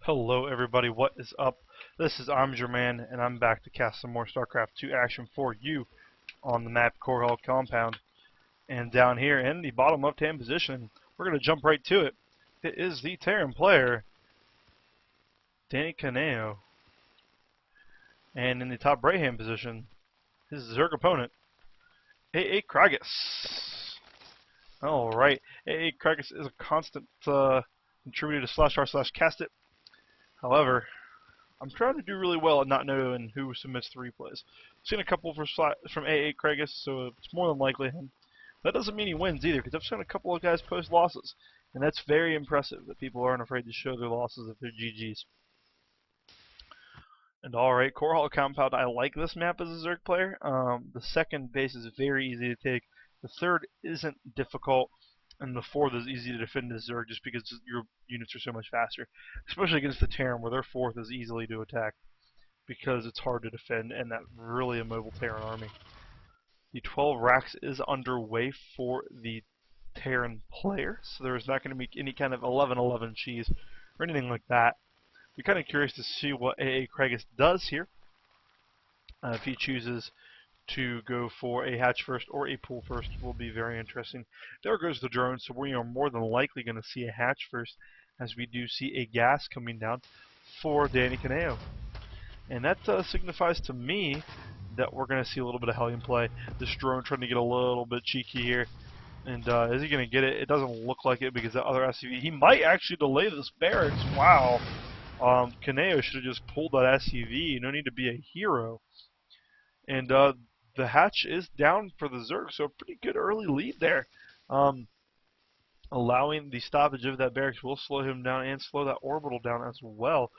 Hello everybody, what is up? This is I'm Your Man, and I'm back to cast some more Starcraft 2 action for you on the map Korhal compound. And down here in the bottom left-hand position, we're going to jump right to it. It is the Terran player, DannyCanneo. And in the top right-hand position, his Zerg opponent, AAKraigus. Alright, AAKraigus is a constant contributor to /r/cast it. However, I'm trying to do really well at not knowing who submits the replays. I've seen a couple from AAKraigus, so it's more than likely him. That doesn't mean he wins either, because I've seen a couple of guys post losses, and that's very impressive that people aren't afraid to show their losses if they're GGs. And alright, Korhal compound, I like this map as a Zerg player. The second base is very easy to take. The third isn't difficult. And the fourth is easy to defend as Zerg just because your units are so much faster. Especially against the Terran, where their fourth is easily to attack because it's hard to defend and that really immobile Terran army. The 12 racks is underway for the Terran player, so there is not going to be any kind of 11-11 cheese or anything like that. We're kind of curious to see what AAKraigus does here. If he chooses to go for a hatch first or a pool first will be very interesting. There goes the drone, so we are more than likely going to see a hatch first, as we do see a gas coming down for DannyCanneo. And that signifies to me that we're going to see a little bit of Hellion play. This drone trying to get a little bit cheeky here. And is he going to get it? It doesn't look like it because that other SCV, he might actually delay this barracks. Wow. Caneo should have just pulled that SCV. No need to be a hero. And the hatch is down for the Zerg, so a pretty good early lead there. Allowing the stoppage of that barracks will slow him down and slow that orbital down as well.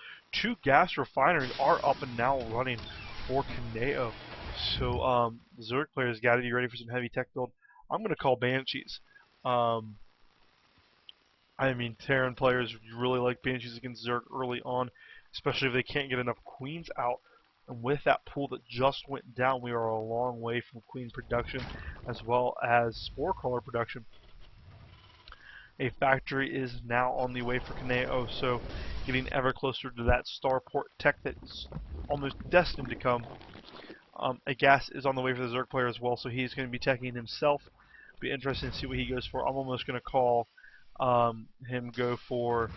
2 gas refineries are up and now running for Caneo. So the Zerg players got to be ready for some heavy tech build. I'm going to call Banshees. I mean, Terran players really like Banshees against Zerg early on, especially if they can't get enough Queens out. And with that pool that just went down, we are a long way from Queen production as well as Spore Crawler production. A factory is now on the way for Caneo, so getting ever closer to that starport tech that's almost destined to come. A gas is on the way for the Zerg player as well, so he's going to be teching himself. Be interesting to see what he goes for. I'm almost going to call him go for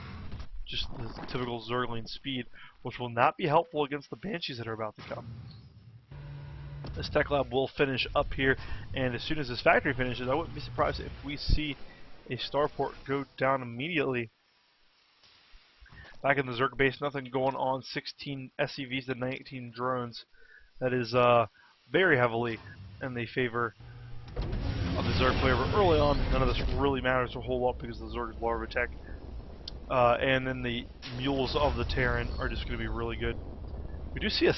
just the typical Zergling speed, which will not be helpful against the Banshees that are about to come. This tech lab will finish up here, and as soon as this factory finishes, I wouldn't be surprised if we see a starport go down immediately. Back in the Zerg base, nothing going on. 16 SCVs to 19 drones. That is very heavily in the favor of the Zerg player, but early on, none of this really matters a whole lot because the Zerg is larva tech. And then the mules of the Terran are just going to be really good. We do see a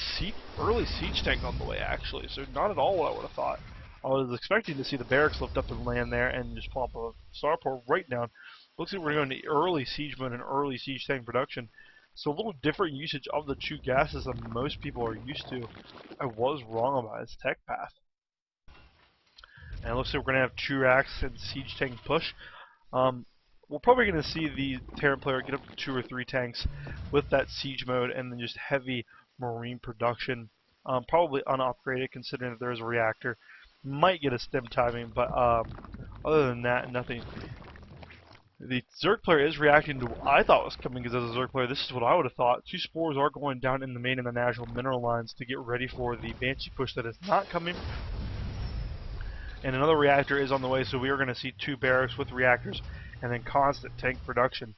early siege tank on the way, actually, so not at all what I would have thought. I was expecting to see the barracks lift up and land there and just pop a starport right down. Looks like we're going to early siege mode and early siege tank production. So a little different usage of the 2 gases than most people are used to. I was wrong about his tech path. And it looks like we're going to have 2 racks and siege tank push. We're probably going to see the Terran player get up to 2 or 3 tanks with that siege mode and then just heavy marine production. Probably unupgraded considering that there is a reactor. Might get a stem timing, but other than that, nothing. The Zerg player is reacting to what I thought was coming because as a Zerg player, this is what I would have thought. 2 spores are going down in the main and the natural mineral lines to get ready for the Banshee push that is not coming. And another reactor is on the way, so we are going to see 2 barracks with reactors and then constant tank production.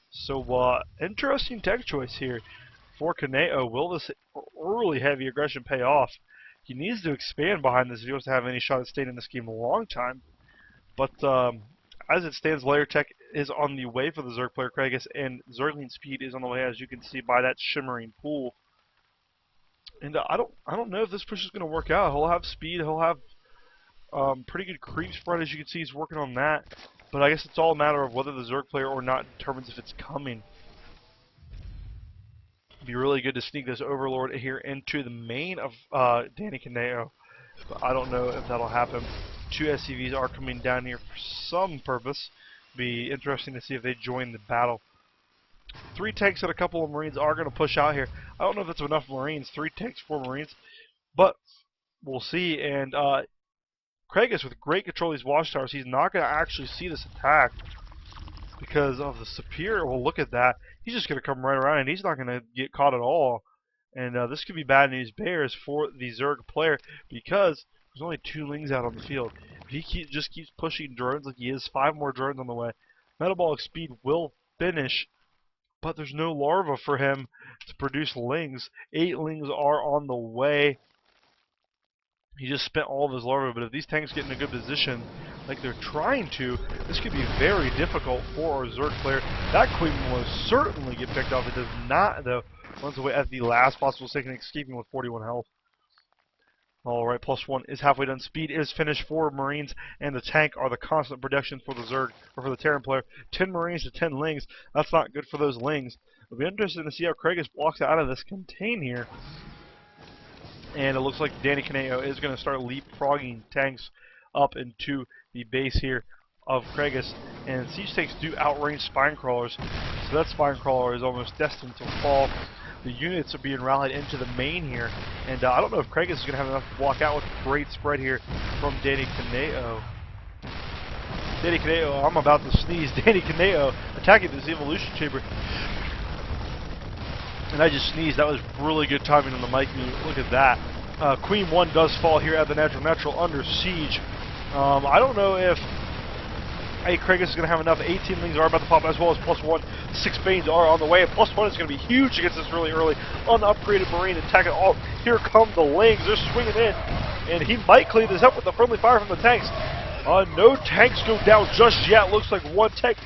So, interesting tech choice here for Caneo. Will this early heavy aggression pay off? He needs to expand behind this if he wants to have any shot at staying in this game a long time. But as it stands, layer tech is on the way for the Zerg player Kraigus, and Zergling speed is on the way, as you can see by that shimmering pool. And I don't know if this push is going to work out. He'll have speed. He'll have pretty good creep spread, as you can see. He's working on that. But I guess it's all a matter of whether the Zerg player or not determines if it's coming. It'd be really good to sneak this Overlord here into the main of DannyCanneo. But I don't know if that'll happen. 2 SCVs are coming down here for some purpose. Be interesting to see if they join the battle. 3 tanks and a couple of Marines are going to push out here. I don't know if that's enough Marines. 3 tanks, 4 Marines. But we'll see. And Craigus, with great control of these watchtowers, he's not going to actually see this attack because of the superior. Well, look at that. He's just going to come right around, and he's not going to get caught at all. And this could be bad news bears for the Zerg player because there's only 2 Lings out on the field. If he just keeps pushing drones like he is, 5 more drones on the way, metabolic speed will finish, but there's no larva for him to produce Lings. 8 Lings are on the way. He just spent all of his larvae, but if these tanks get in a good position, like they're trying to, this could be very difficult for our Zerg player. That Queen will certainly get picked off. It does not, though. Runs away at the last possible second, escaping with 41 health. Alright, +1 is halfway done. Speed is finished for Marines, and the tank are the constant protection for the Zerg, or for the Terran player. 10 Marines to 10 Lings. That's not good for those Lings. It'll be interesting to see how Craigus blocks out of this contain here. And it looks like DannyCanneo is going to start leapfrogging tanks up into the base here of Craigus. And siege tanks do outrange spine crawlers, so that spine crawler is almost destined to fall. The units are being rallied into the main here, and I don't know if Craigus is going to have enough to block out with a great spread here from DannyCanneo. DannyCanneo, I'm about to sneeze. DannyCanneo attacking this evolution chamber. And I just sneezed. That was really good timing on the mic mute. Look at that. Queen 1 does fall here at the natural under siege. I don't know if AAKraigus is going to have enough. 18 Lings are about to pop, as well as +1. 6 Banes are on the way, and +1 is going to be huge against this really early unupgraded Marine attacking. Oh, here come the Lings. They're swinging in, and he might clean this up with the friendly fire from the tanks. No tanks go down just yet. Looks like 1 tank,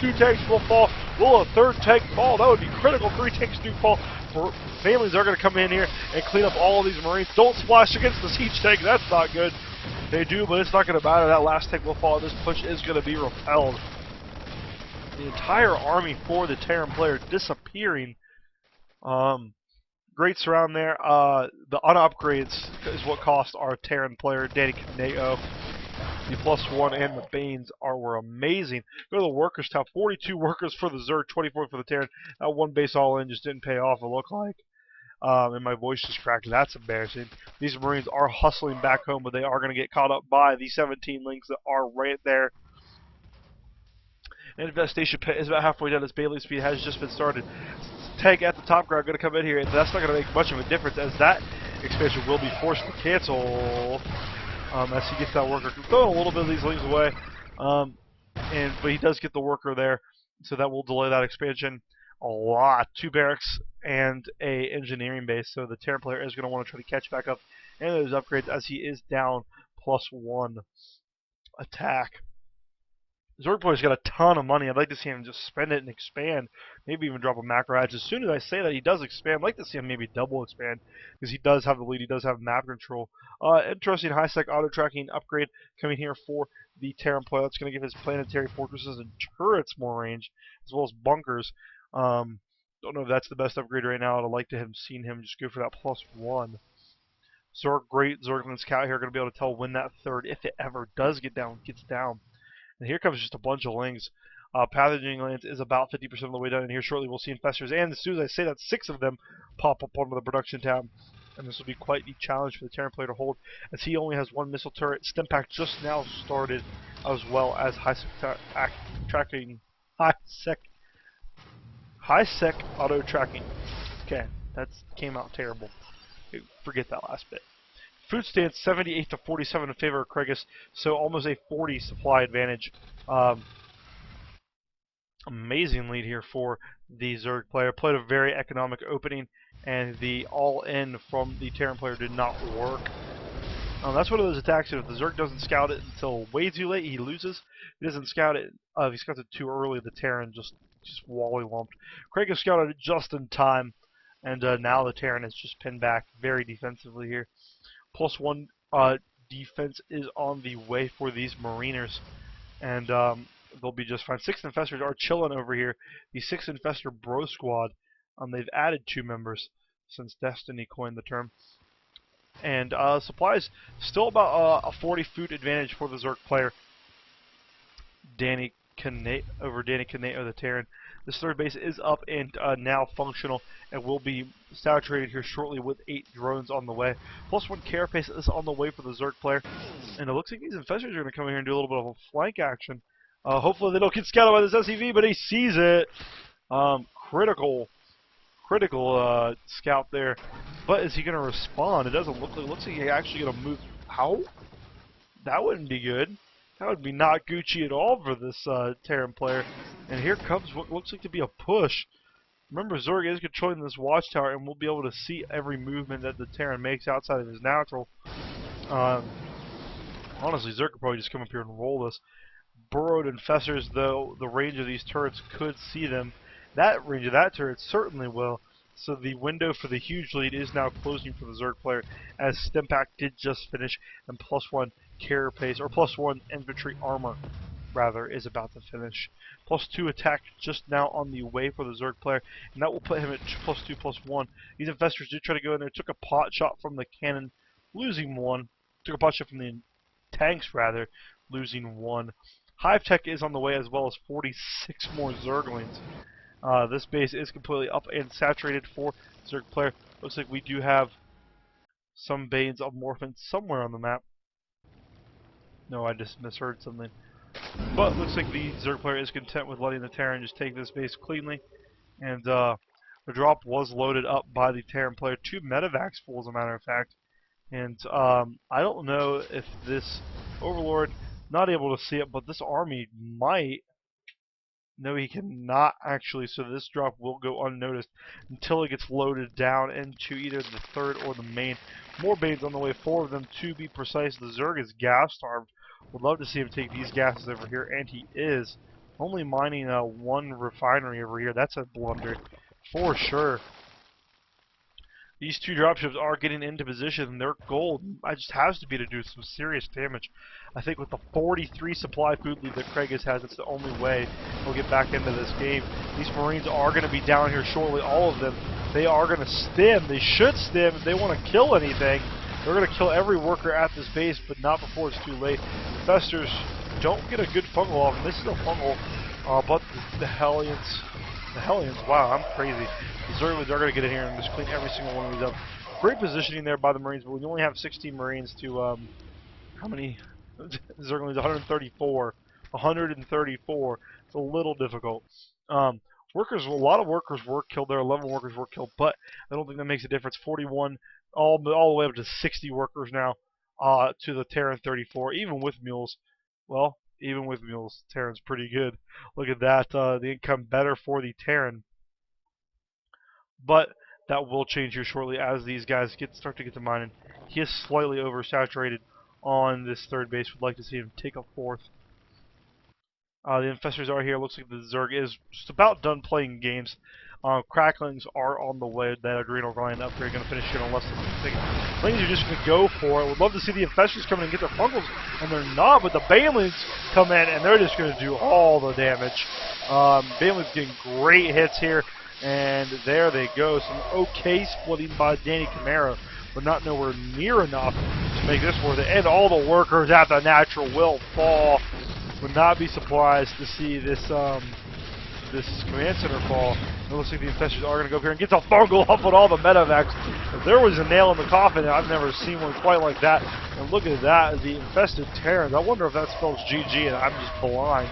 2 tanks will fall. Will a 3rd tank fall? That would be critical. 3 tanks do fall. Families are going to come in here and clean up all of these Marines. Don't splash against the siege tank. That's not good. They do, but it's not going to matter. That last tank will fall. This push is going to be repelled. The entire army for the Terran player disappearing. Great surround there. The unupgrades is what cost our Terran player, DannyCanneo. The +1 and the Banes were amazing. Go to the workers tab. 42 workers for the Zerg, 24 for the Terran. That 1 base all in just didn't pay off, it looked like. And my voice just cracked. That's embarrassing. These Marines are hustling back home, but they are going to get caught up by the 17 Lings that are right there. Infestation pit is about halfway done. Its Bailey speed has just been started. Tank at the top ground going to come in here, and that's not going to make much of a difference, as that expansion will be forced to cancel. As he gets that worker, throwing a little bit of these Lings away, but he does get the worker there, so that will delay that expansion a lot. 2 barracks and a engineering base, so the Terran player is going to want to try to catch back up and those upgrades as he is down +1 attack. Zerg player's got a ton of money. I'd like to see him just spend it and expand. Maybe even drop a macro hatch. As soon as I say that he does expand, I'd like to see him maybe double expand, because he does have the lead. He does have map control. Interesting high-sec auto-tracking upgrade coming here for the Terran player. That's going to give his planetary fortresses and turrets more range, as well as bunkers. Don't know if that's the best upgrade right now. I'd like to have seen him just go for that +1. Zerg, great Zergland scout here, going to be able to tell when that 3rd, if it ever does get down, gets down. And here comes just a bunch of Lings. Pathogen lands is about 50% of the way done, and here shortly we'll see infestors. And as soon as I say that, 6 of them pop up onto the production tab. And this will be quite the challenge for the Terran player to hold, as he only has 1 missile turret. Stim pack just now started, as well as high-sec auto-tracking. Okay, that came out terrible. Forget that last bit. Food stands 78 to 47 in favor of Craigus, so almost a 40 supply advantage. Amazing lead here for the Zerg player. Played a very economic opening, and the all-in from the Terran player did not work. That's one of those attacks that if the Zerg doesn't scout it until way too late, he loses. If he doesn't scout it, if he scouts it too early, the Terran just wally lumped. Craigus scouted it just in time, and now the Terran is just pinned back very defensively here. +1 defense is on the way for these Mariners, and they'll be just fine. 6 infestors are chilling over here. The 6 infestor bro squad. They've added 2 members since Destiny coined the term. And supplies still about a 40 food advantage for the Zerg player. DannyCanneo over DannyCanneo the Terran. This third base is up and now functional and will be saturated here shortly with 8 drones on the way. +1 carapace is on the way for the Zerg player. And it looks like these infestors are going to come in here and do a little bit of a flank action. Hopefully they don't get scouted by this SCV, but he sees it. Critical scout there. But is he going to respond? It doesn't look like. It looks like he's actually going to move out. That wouldn't be good. That would be not Gucci at all for this Terran player. And here comes what looks like to be a push. Remember, Zerg is controlling this watchtower, and we'll be able to see every movement that the Terran makes outside of his natural. Honestly, Zerg could probably just come up here and roll this. Burrowed infestors, though, the range of these turrets could see them. That range of that turret certainly will. So the window for the huge lead is now closing for the Zerg player, as Stimpack did just finish, and +1 carapace, or +1 infantry armor, rather, is about to finish. +2 attack just now on the way for the Zerg player, and that will put him at +2/+1. These infestors did try to go in there, took a pot shot from the cannon, losing 1. Took a pot shot from the tanks, rather, losing 1. Hive tech is on the way, as well as 46 more Zerglings. This base is completely up and saturated for Zerg player. Looks like we do have some Banes of Morphin somewhere on the map. No, I just misheard something. But looks like the Zerg player is content with letting the Terran just take this base cleanly. And the drop was loaded up by the Terran player. 2 medevacs full, as a matter of fact. And I don't know if this Overlord, not able to see it, but this army might. No, he cannot actually, so this drop will go unnoticed until it gets loaded down into either the third or the main. More Banes on the way, 4 of them to be precise. The Zerg is gas starved. Would love to see him take these gases over here, and he is. Only mining 1 refinery over here. That's a blunder, for sure. These 2 dropships are getting into position, and their goal just has to be to do some serious damage. I think with the 43 supply food lead that Kraigus has, it's the only way we'll get back into this game. These Marines are going to be down here shortly, all of them. They are going to stim. They should stim if they want to kill anything. They're going to kill every worker at this base, but not before it's too late. Infestors don't get a good fungal off, and this is a fungal, but the Hellions... The Hellions, wow, I'm crazy. The Zerglings are going to get in here and just clean every single one of these up. Great positioning there by the Marines, but we only have 16 Marines to, how many? Zerglings, 134. 134. It's a little difficult. Workers, a lot of workers were killed there. 11 workers were killed, but I don't think that makes a difference. 41, all the way up to 60 workers now to the Terran 34, even with mules. Well, even with mules, Terran's pretty good. Look at that. The income better for the Terran. But that will change here shortly as these guys start to get to mining. He is slightly oversaturated on this third base. Would like to see him take a 4th. The infestors are here. Looks like the Zerg is just about done playing games. Cracklings are on the way. That adrenal grind upgrade going to finish here in less than a second. Things are just going to go for it. Would love to see the infestors come in and get their fungals, and they're not. But the Banelings come in and they're just going to do all the damage. Banelings getting great hits here, and there they go. Some okay splitting by DannyCanneo, but not nowhere near enough to make this worth it. And all the workers at the natural will fall. Would not be surprised to see this this command center fall. It looks like the infestors are going to go up here and get the fungal off with all the medevacs. If there was a nail in the coffin, I've never seen one quite like that. And look at that, the infested Terrans. I wonder if that spells GG and I'm just blind.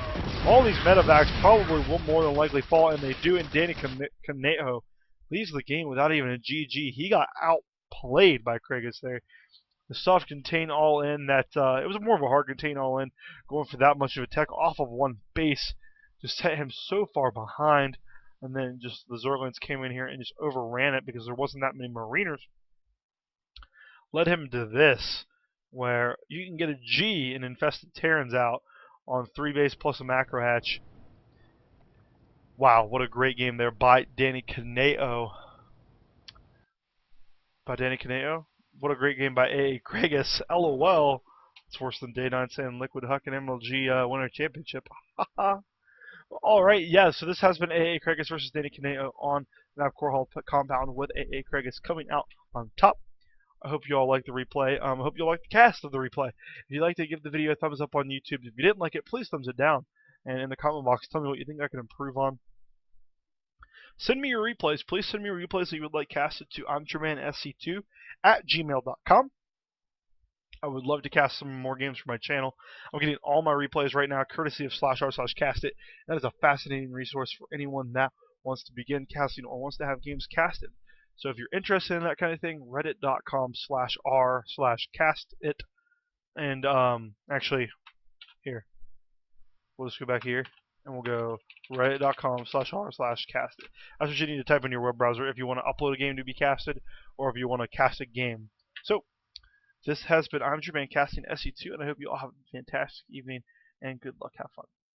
All these medevacs probably will more than likely fall, and they do. And DannyCanneo leaves the game without even a GG. He got outplayed by Kraigus there. The soft contain all in, that it was more of a hard contain all in, going for that much of a tech off of 1 base just set him so far behind, and then just the Zerglings came in here and just overran it because there wasn't that many Mariners. Led him to this, where you can get a G and infested Terrans out on 3 base plus a macro hatch. Wow, what a great game there by DannyCanneo. What a great game by AAKraigus. LOL. It's worse than Day 9 saying Liquid Huck and MLG Winter Championship. Alright, yeah, so this has been AAKraigus versus DannyCanneo on the Korhal compound with AAKraigus coming out on top. I hope you all like the replay. I hope you all like the cast of the replay. If you'd like to give the video a thumbs up on YouTube. If you didn't like it, please thumbs it down. And in the comment box, tell me what you think I can improve on. Send me your replays. Please send me your replays that you would like casted to I'mTruemanSC2@gmail.com. I would love to cast some more games for my channel. I'm getting all my replays right now courtesy of /r/castit. That is a fascinating resource for anyone that wants to begin casting or wants to have games casted. So if you're interested in that kind of thing, reddit.com/r/castit. And actually, here, we'll just go back here and we'll go reddit.com/r/castit. That's what you need to type in your web browser if you want to upload a game to be casted or if you want to cast a game. So this has been I'm True Man casting SC2, and I hope you all have a fantastic evening and good luck. Have fun.